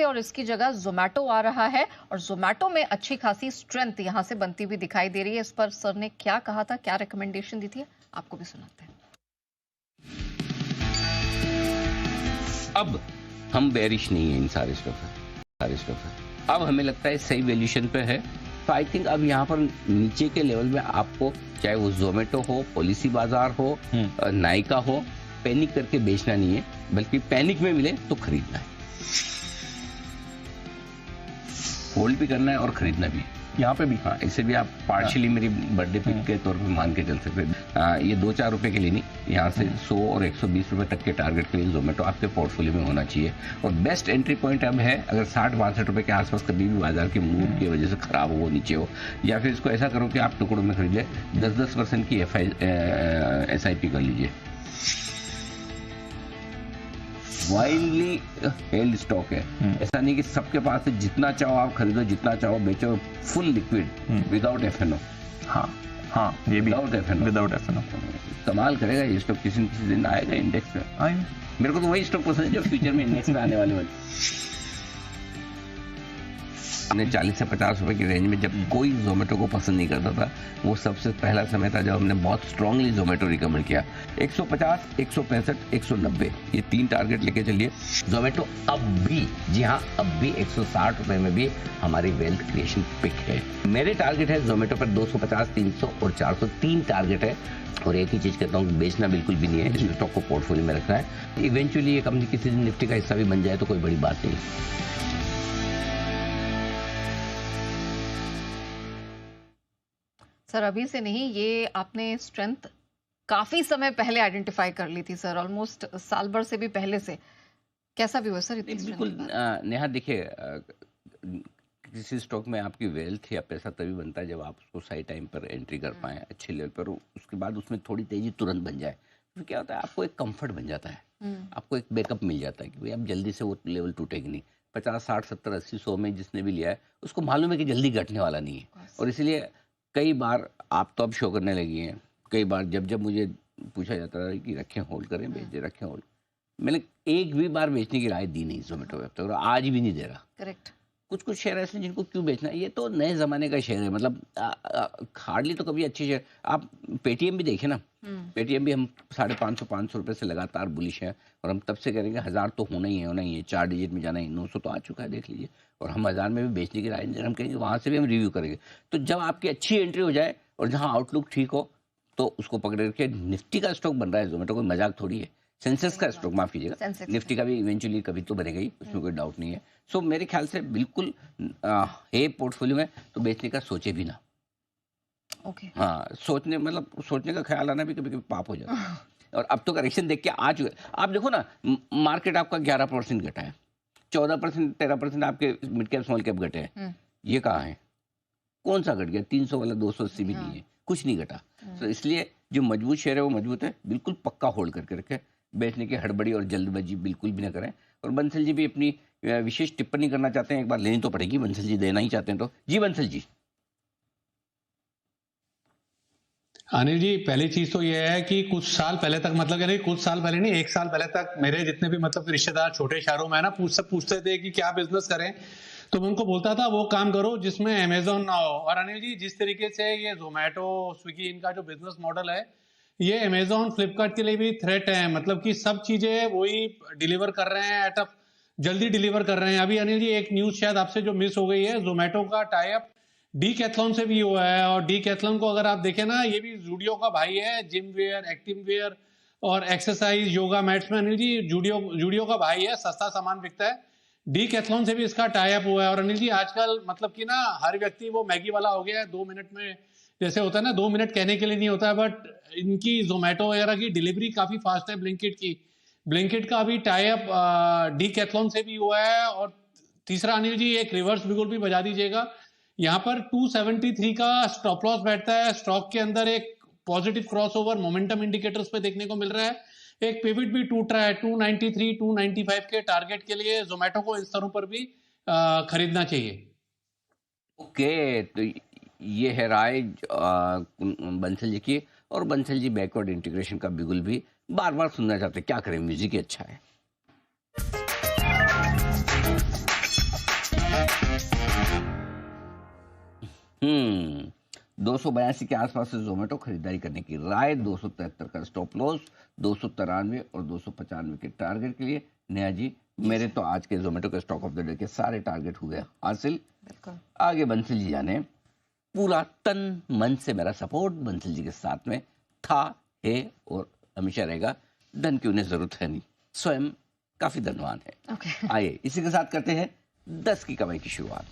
से और इसकी जगह जोमेटो आ रहा है और जोमेटो में अच्छी खासी स्ट्रेंथ यहां से बनती हुई दिखाई दे रही है। इस पर सर ने क्या कहा था, क्या रिकमेंडेशन दी थी, आपको भी सुनाते हैं। अब हम बेरिश नहीं है इन सारे स्टॉक अब हमें लगता है सही वैल्यूएशन पे है। तो आई थिंक अब यहाँ पर नीचे के लेवल में आपको चाहे वो जोमेटो हो, पॉलिसी बाजार हो, नायका हो, पैनिक करके बेचना नहीं है, बल्कि पैनिक में मिले तो खरीदना है, होल्ड भी करना है और खरीदना भी है। यहाँ पे भी हाँ, इसे भी आप पार्शियली मेरी बर्थडे पिक के तौर पे मान के चल सकते हैं। ये 2-4 रुपए के लिए नहीं, यहाँ से 100 और 120 रुपए तक के टारगेट के लिए जोमेटो आपके पोर्टफोलियो में होना चाहिए। और बेस्ट एंट्री पॉइंट अब है, अगर 60-62 रुपए के आसपास कभी भी बाजार के मूड की वजह से खराब हो, नीचे हो, या फिर इसको ऐसा करो कि आप टुकड़ों में खरीद ले, 10-10% की SIP कर लीजिए। वाइडली हेल्ड स्टॉक है, ऐसा नहीं कि सबके पास है, जितना चाहो आप खरीदो, जितना चाहो बेचो, फुल लिक्विड विदाउट FNO। हाँ ये भी विदाउट FNO कमाल करेगा ये स्टॉक, किसी न किसी दिन आएगा इंडेक्स में। आएगा, मेरे को तो वही स्टॉक पसंद है जो फ्यूचर में इंडेक्स में आने वाले हमने 40 से 50 रुपए की रेंज में जब कोई जोमेटो को पसंद नहीं करता था, वो सबसे पहला समय था जब हमने बहुत स्ट्रांगली जोमेटो रिकमेंड किया। 150, 165, 190 ये 3 टारगेट लेके चलिए। जोमेटो अब भी, जी हाँ, अब भी 160 रुपए में भी हमारी वेल्थ क्रिएशन पिक है। मेरे टारगेट है जोमेटो पर 250, 300 और 400, 3 टारगेट है। और एक ही चीज कहता हूँ, बेचना बिल्कुल भी नहीं है, इस स्टॉक को पोर्टफोलियो में रखना है। इवेंचुअली ये कंपनी किसी दिन निफ्टी का हिस्सा भी बन जाए तो कोई बड़ी बात नहीं। सर अभी से नहीं, ये आपने स्ट्रेंथ काफी समय पहले आइडेंटिफाई कर ली थी सर, ऑलमोस्ट साल भर से भी पहले से। कैसा भी हुआ सर इतनी बिल्कुल नेहा, देखिए किसी स्टॉक में आपकी वेल्थ या पैसा तभी बनता है जब आप उसको सही टाइम पर एंट्री कर पाए अच्छे लेवल पर, उसके बाद उसमें थोड़ी तेजी तुरंत बन जाए। तो क्या होता है, आपको एक कंफर्ट बन जाता है, आपको एक बैकअप मिल जाता है कि भाई अब जल्दी से वो लेवल टूटेगी नहीं। 50, 60, 70, 80, 100 में जिसने भी लिया है उसको मालूम है कि जल्दी घटने वाला नहीं है। और इसलिए कई बार आप तो अब शो करने लगी हैं, कई बार जब जब मुझे पूछा जाता है कि रखें होल्ड करें, बेच दे, रखें होल्ड, मैंने एक भी बार बेचने की राय दी नहीं जोमेटो पे अब तक, और आज भी नहीं दे रहा। करेक्ट। कुछ शेयर ऐसे जिनको क्यों बेचना है, ये तो नए जमाने का शेयर है, मतलब हार्डली तो कभी अच्छी शेयर। आप पेटीएम भी देखें ना, पेटीएम भी हम 550-500 रुपए से लगातार बुलिश है, और हम तब से करेंगे 1000 तो होना ही है, 4 डिजिट में जाना ही, 900 तो आ चुका है, देख लीजिए। और हम 1000 में भी बेचने की राय हम कहेंगे, वहां से भी हम रिव्यू करेंगे। तो जब आपकी अच्छी एंट्री हो जाए और जहां आउटलुक ठीक हो तो उसको पकड़ के, निफ्टी का स्टॉक बन रहा है जोमेटो, कोई मजाक थोड़ी है। सेंसेक्स का स्टॉक, माफ कीजिएगा, निफ्टी का भी इवेंचुअली कभी तो बनेगा ही, उसमें कोई डाउट नहीं है। सो मेरे ख्याल से बिल्कुल है पोर्टफोलियो में, तो बेचने का सोचे भी ना। हाँ, सोचने का ख्याल आना भी कभी कभी पाप हो जाता है। और अब तो करेक्शन देख के आ चुके, आप देखो ना, मार्केट आपका 11% घटा है, 14%, 13% आपके मिड कैप स्मॉल कैप घटे हैं। ये कहाँ है, कौन सा घट गया? 300 वाला 280 भी नहीं है, कुछ नहीं घटा। तो इसलिए जो मजबूत शेयर है वो मजबूत है, बिल्कुल पक्का होल्ड करके रखें, बेचने की हड़बड़ी और जल्दबाजी बिल्कुल भी ना करें। और बंसल जी भी अपनी विशेष टिप्पणी करना चाहते हैं, एक बार लेनी तो पड़ेगी, बंसल जी देना ही चाहते हैं तो। जी बंसल जी। अनिल जी, पहली चीज तो यह है कि कुछ साल पहले तक, मतलब यानी कुछ साल पहले नहीं, 1 साल पहले तक मेरे जितने भी मतलब रिश्तेदार छोटे शहरों में है ना, पूछते थे कि क्या बिजनेस करें, तो मैं उनको बोलता था वो काम करो जिसमें अमेजोन ना हो। और अनिल जी, जिस तरीके से ये जोमेटो, स्विगी, इनका जो बिजनेस मॉडल है, ये अमेजोन, फ्लिपकार्ट के लिए भी थ्रेट है, मतलब कि सब चीजें वही डिलीवर कर रहे हैं, जल्दी डिलीवर कर रहे हैं। अभी अनिल जी एक न्यूज शायद आपसे जो मिस हो गई है, जोमेटो का टाई अप डीकैथलॉन से भी हुआ है, और डीकैथलॉन को अगर आप देखें ना, ये भी जूडियो का भाई है, जिम वेयर, एक्टिव वेयर और एक्सरसाइज योगा मैट्स में अनिल जी जूडियो का भाई है, सस्ता सामान बिकता है। डीकैथलॉन से भी इसका टाई अप हुआ है। और अनिल जी आजकल मतलब कि ना हर व्यक्ति वो मैगी वाला हो गया है, 2 मिनट में, जैसे होता है ना, 2 मिनट कहने के लिए नहीं होता है, बट इनकी जोमेटो वगैरह की डिलीवरी काफी फास्ट है, ब्लिंकिट का अभी टाई अप डीकैथलॉन से भी हुआ है। और तीसरा अनिल जी, एक रिवर्स बिगुल भी बजा दीजिएगा, यहाँ पर 273 का स्टॉप लॉस बैठता है, स्टॉक के अंदर एक पॉजिटिव क्रॉसओवर मोमेंटम इंडिकेटर्स पे देखने को मिल रहा है, एक पिवट भी टूट रहा है 293, 295 के टारगेट के लिए जोमेटो को इस स्तरों पर भी खरीदना चाहिए। ओके, तो ये है राय बंसल जी की। और बंसल जी बैकवर्ड इंटीग्रेशन का बिगुल भी बार बार सुनना चाहते हैं, क्या करें, म्यूजिक ही अच्छा है। 282 के आसपास से जोमेटो खरीदारी करने की राय, 273 का स्टॉप लॉस, 293 और 295 के टारगेट के लिए। नेहा जी, मेरे तो आज के जोमेटो के स्टॉक ऑफ द डे के सारे टारगेट हुए हासिल। बिल्कुल। आगे बंसल जी जाने, पूरा तन मन से मेरा सपोर्ट बंसल जी के साथ में था, है और हमेशा रहेगा। धन की उन्हें जरूरत है नहीं, स्वयं काफी धनवान है। ओके। आइए इसी के साथ करते हैं 10 की कमाई की शुरुआत।